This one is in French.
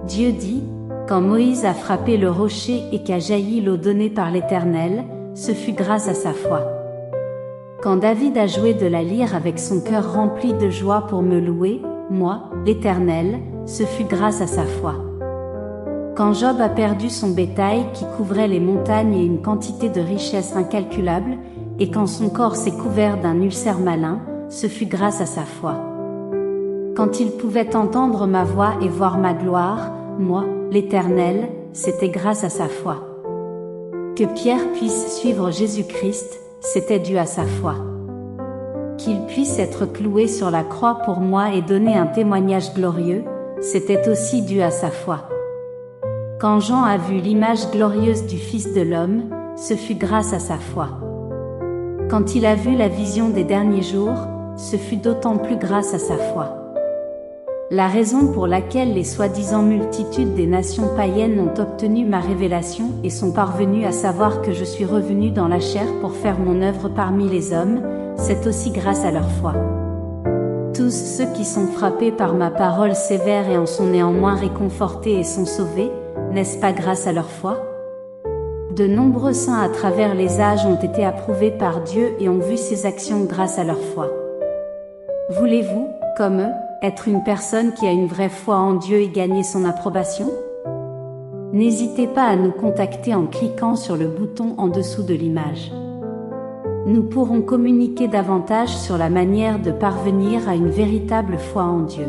Dieu dit, quand Moïse a frappé le rocher et qu'a jailli l'eau donnée par l'Éternel, ce fut grâce à sa foi. Quand David a joué de la lyre avec son cœur rempli de joie pour me louer, moi, l'Éternel, ce fut grâce à sa foi. Quand Job a perdu son bétail qui couvrait les montagnes et une quantité de richesses incalculables, et quand son corps s'est couvert d'un ulcère malin, ce fut grâce à sa foi. Quand il pouvait entendre ma voix et voir ma gloire, moi, l'Éternel, c'était grâce à sa foi. Que Pierre puisse suivre Jésus-Christ, c'était dû à sa foi. Qu'il puisse être cloué sur la croix pour moi et donner un témoignage glorieux, c'était aussi dû à sa foi. Quand Jean a vu l'image glorieuse du Fils de l'homme, ce fut grâce à sa foi. Quand il a vu la vision des derniers jours, ce fut d'autant plus grâce à sa foi. La raison pour laquelle les soi-disant multitudes des nations païennes ont obtenu ma révélation et sont parvenues à savoir que je suis revenu dans la chair pour faire mon œuvre parmi les hommes, c'est aussi grâce à leur foi. Tous ceux qui sont frappés par ma parole sévère et en sont néanmoins réconfortés et sont sauvés, n'est-ce pas grâce à leur foi? De nombreux saints à travers les âges ont été approuvés par Dieu et ont vu ses actions grâce à leur foi. Voulez-vous, comme eux, être une personne qui a une vraie foi en Dieu et gagner son approbation? N'hésitez pas à nous contacter en cliquant sur le bouton en dessous de l'image. Nous pourrons communiquer davantage sur la manière de parvenir à une véritable foi en Dieu.